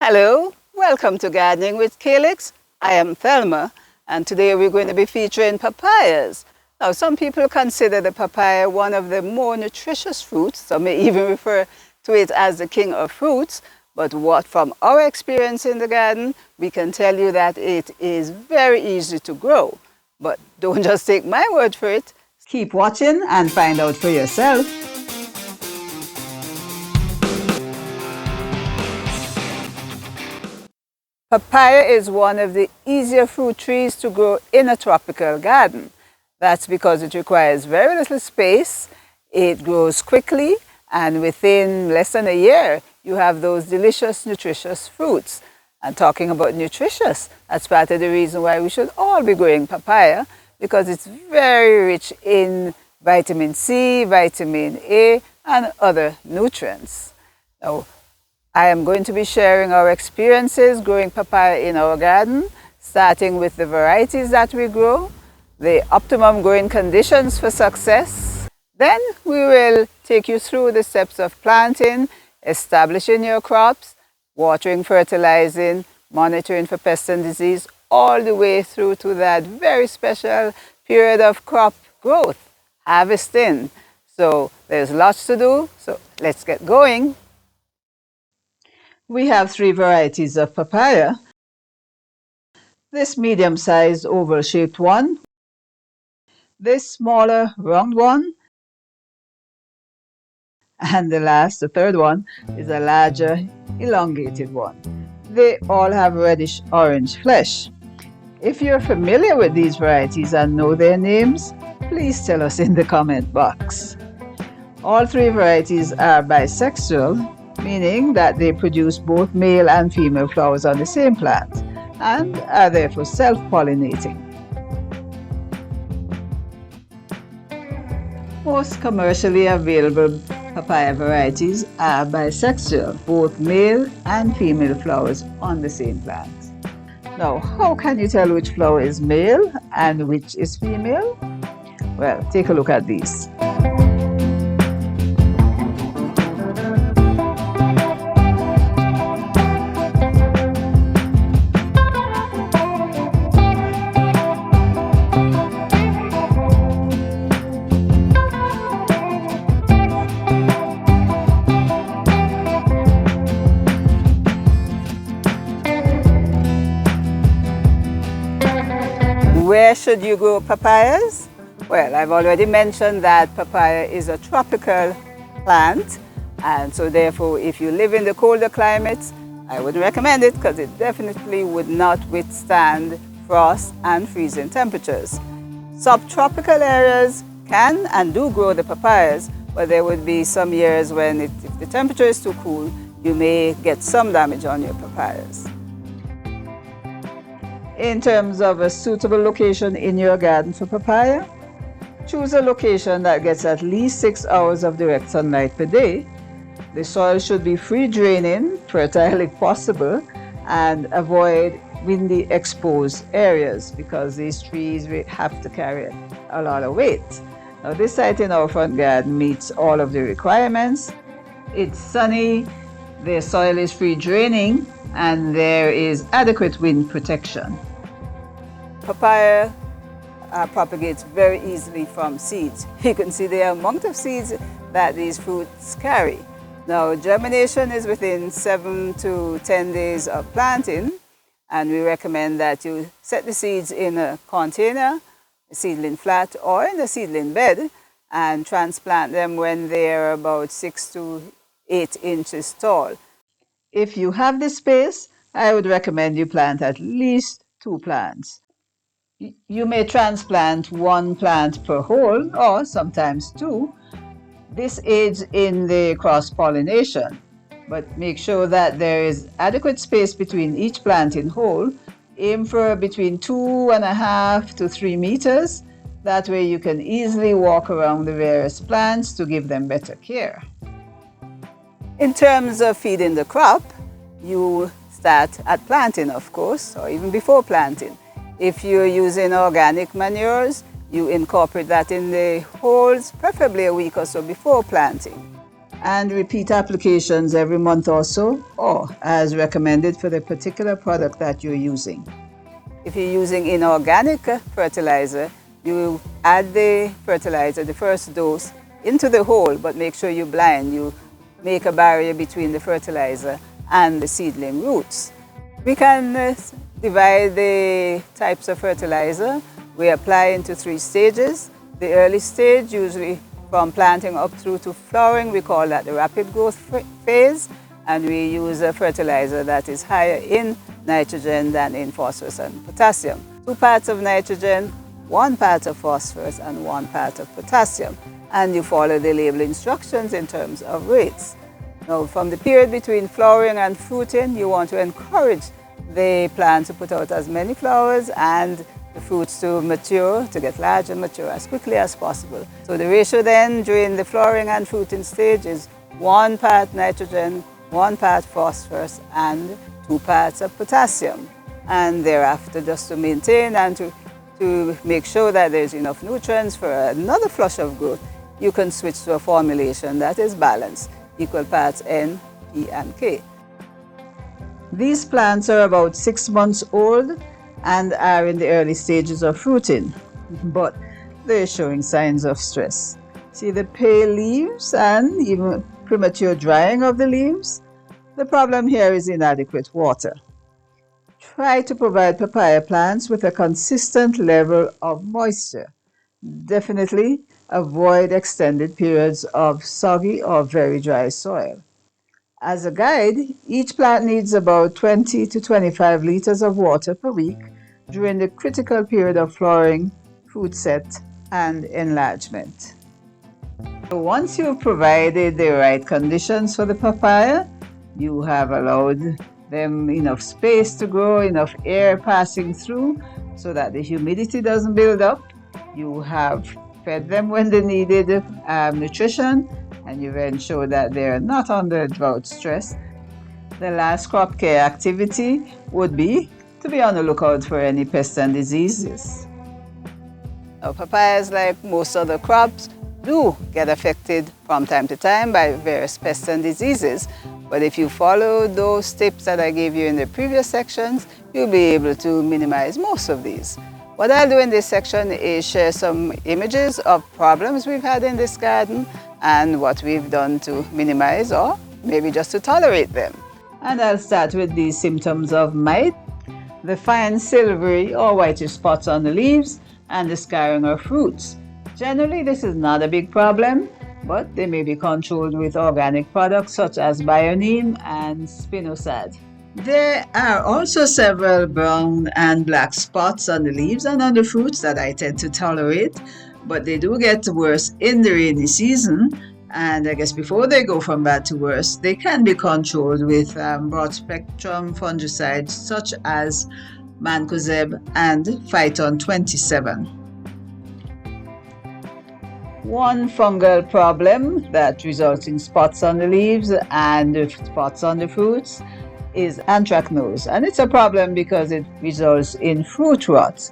Hello, welcome to Gardening with Calyx. I am Thelma, and today we're going to be featuring papayas. Now, some people consider the papaya one of the more nutritious fruits. Some may even refer to it as the king of fruits. But from our experience in the garden, we can tell you that it is very easy to grow. But don't just take my word for it. Keep watching and find out for yourself. Papaya is one of the easier fruit trees to grow in a tropical garden. That's because it requires very little space, it grows quickly, and within less than a year, you have those delicious, nutritious fruits. And talking about nutritious, that's part of the reason why we should all be growing papaya, because it's very rich in vitamin C, vitamin A, and other nutrients. Now, I am going to be sharing our experiences growing papaya in our garden, starting with the varieties that we grow, the optimum growing conditions for success. Then we will take you through the steps of planting, establishing your crops, watering, fertilizing, monitoring for pest and disease, all the way through to that very special period of crop growth, harvesting. So there's lots to do, so let's get going. We have 3 varieties of papaya. This medium-sized oval-shaped one, this smaller round one, and the third one, is a larger elongated one. They all have reddish-orange flesh. If you're familiar with these varieties and know their names, please tell us in the comment box. All 3 varieties are bisexual, meaning that they produce both male and female flowers on the same plant and are therefore self-pollinating. Most commercially available papaya varieties are bisexual, both male and female flowers on the same plant. Now, how can you tell which flower is male and which is female? Well, take a look at these. Where should you grow papayas? Well, I've already mentioned that papaya is a tropical plant, and so therefore if you live in the colder climates, I wouldn't recommend it because it definitely would not withstand frost and freezing temperatures. Subtropical areas can and do grow the papayas, but there would be some years when if the temperature is too cool, you may get some damage on your papayas. In terms of a suitable location in your garden for papaya, choose a location that gets at least 6 hours of direct sunlight per day. The soil should be free draining, fertile if possible, and avoid windy exposed areas because these trees have to carry a lot of weight. Now, this site in our front garden meets all of the requirements. It's sunny, the soil is free draining, and there is adequate wind protection. Papaya propagates very easily from seeds. You can see the amount of seeds that these fruits carry. Now, germination is within 7 to 10 days of planting, and we recommend that you set the seeds in a container, a seedling flat, or in a seedling bed, and transplant them when they're about 6 to 8 inches tall. If you have the space, I would recommend you plant at least 2 plants. You may transplant 1 plant per hole or sometimes 2. This aids in the cross-pollination, but make sure that there is adequate space between each planting hole. Aim for between 2.5 to 3 meters. That way you can easily walk around the various plants to give them better care. In terms of feeding the crop, you start at planting, of course, or even before planting. If you're using organic manures, you incorporate that in the holes, preferably a week or so before planting. and repeat applications every month or so, or as recommended for the particular product that you're using. If you're using inorganic fertilizer, you add the fertilizer, the first dose, into the hole, but make sure you blind. You make a barrier between the fertilizer and the seedling roots. We can divide the types of fertilizer. We apply into 3 stages. The early stage, usually from planting up through to flowering, we call that the rapid growth phase, and we use a fertilizer that is higher in nitrogen than in phosphorus and potassium. 2 parts of nitrogen, 1 part of phosphorus, and 1 part of potassium. And you follow the label instructions in terms of rates. Now, from the period between flowering and fruiting, you want to encourage the plant to put out as many flowers and the fruits to mature, to get large and mature as quickly as possible. So the ratio then during the flowering and fruiting stage is 1 part nitrogen, 1 part phosphorus, and 2 parts of potassium. And thereafter, just to maintain and to make sure that there's enough nutrients for another flush of growth, you can switch to a formulation that is balanced, equal parts N, P, and K. These plants are about 6 months old and are in the early stages of fruiting, but they're showing signs of stress. See the pale leaves and even premature drying of the leaves? The problem here is inadequate water. Try to provide papaya plants with a consistent level of moisture. Definitely avoid extended periods of soggy or very dry soil. As a guide, each plant needs about 20 to 25 liters of water per week during the critical period of flowering, fruit set, and enlargement. So once you've provided the right conditions for the papaya, you have allowed them enough space to grow, enough air passing through so that the humidity doesn't build up. You have fed them when they needed nutrition, and you've ensured that they're not under drought stress. The last crop care activity would be to be on the lookout for any pests and diseases. Now, papayas, like most other crops, do get affected from time to time by various pests and diseases. But if you follow those tips that I gave you in the previous sections, you'll be able to minimize most of these. What I'll do in this section is share some images of problems we've had in this garden and what we've done to minimize or maybe just to tolerate them. And I'll start with the symptoms of mite, the fine silvery or whitish spots on the leaves, and the scarring of fruits. Generally, this is not a big problem, but they may be controlled with organic products such as Bionine and Spinosad. There are also several brown and black spots on the leaves and on the fruits that I tend to tolerate, but they do get worse in the rainy season, and I guess before they go from bad to worse, they can be controlled with broad-spectrum fungicides such as Mancozeb and Phyton 27. One fungal problem that results in spots on the leaves and spots on the fruits is anthracnose, and it's a problem because it results in fruit rot.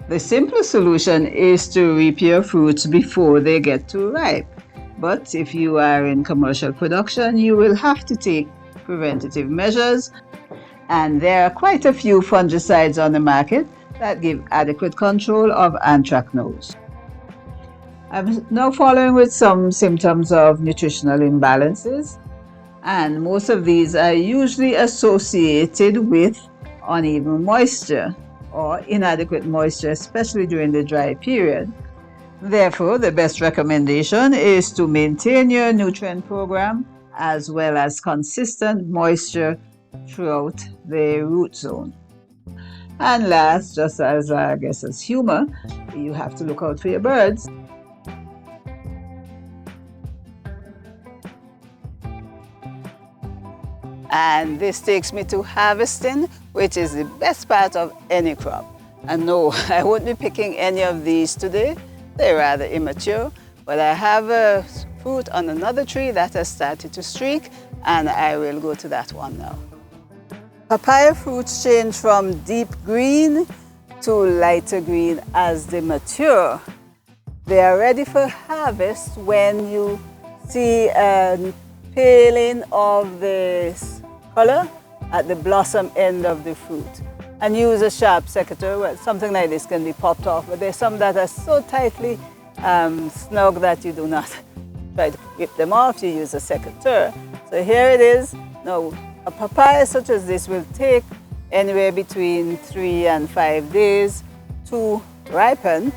The simplest solution is to reap your fruits before they get too ripe, but if you are in commercial production, you will have to take preventative measures, and there are quite a few fungicides on the market that give adequate control of anthracnose. I'm now following with some symptoms of nutritional imbalances, and most of these are usually associated with uneven moisture or inadequate moisture, especially during the dry period. Therefore, the best recommendation is to maintain your nutrient program as well as consistent moisture throughout the root zone. And last, just as I guess as humor, you have to look out for your birds. And this takes me to harvesting, which is the best part of any crop. And no, I won't be picking any of these today. They're rather immature, but I have a fruit on another tree that has started to streak, and I will go to that one now. Papaya fruits change from deep green to lighter green as they mature. They are ready for harvest when you see a paling of the color at the blossom end of the fruit. And use a sharp secateur. Well, something like this can be popped off, but there's some that are so tightly snug that you do not try to rip them off. You use a secateur. So here it is. Now, a papaya such as this will take anywhere between 3 and 5 days to ripen.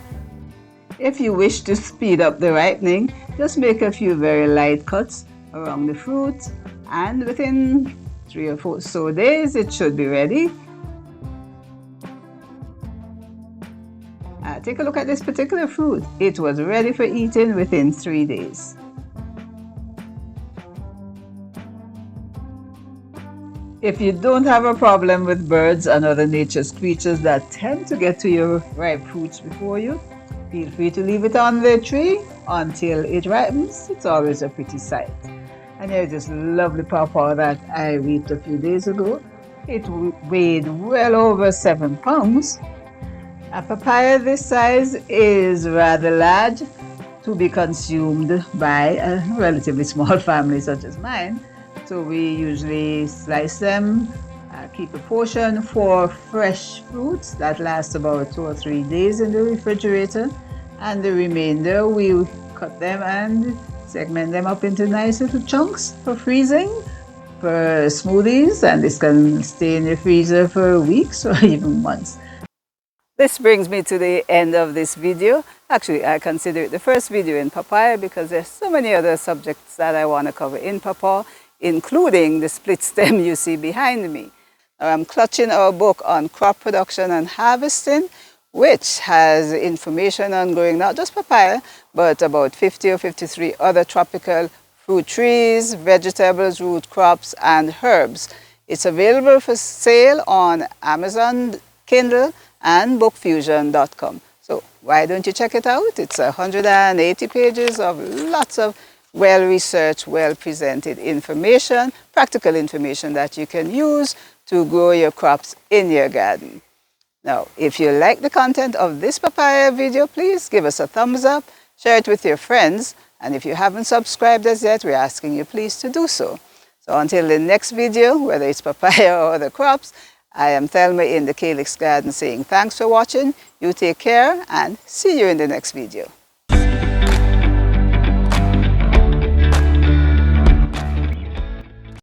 If you wish to speed up the ripening, just make a few very light cuts around the fruit, and within 3 or 4 so days it should be ready. Take a look at this particular fruit. It was ready for eating within 3 days. If you don't have a problem with birds and other nature's creatures that tend to get to your ripe fruits before you, feel free to leave it on the tree until it ripens. It's always a pretty sight. And here's this lovely pawpaw that I reaped a few days ago. It weighed well over 7 pounds. A papaya this size is rather large to be consumed by a relatively small family such as mine. So we usually slice them, keep a portion for fresh fruits that last about 2 or 3 days in the refrigerator, and the remainder we cut them and segment them up into nice little chunks for freezing, for smoothies, and this can stay in the freezer for weeks or even months. This brings me to the end of this video. Actually, I consider it the first video in papaya because there's so many other subjects that I want to cover in papaya, including the split stem you see behind me. Now, I'm clutching our book on crop production and harvesting, which has information on growing not just papaya, but about 50 or 53 other tropical fruit trees, vegetables, root crops, and herbs. It's available for sale on Amazon, Kindle, and bookfusion.com. So why don't you check it out? It's 180 pages of lots of well-researched, well-presented information, practical information that you can use to grow your crops in your garden. Now, if you like the content of this papaya video, please give us a thumbs up, share it with your friends, and if you haven't subscribed as yet, we're asking you please to do so. So until the next video, whether it's papaya or other crops, I am Thelma in the Calyx Garden saying thanks for watching, you take care, and see you in the next video.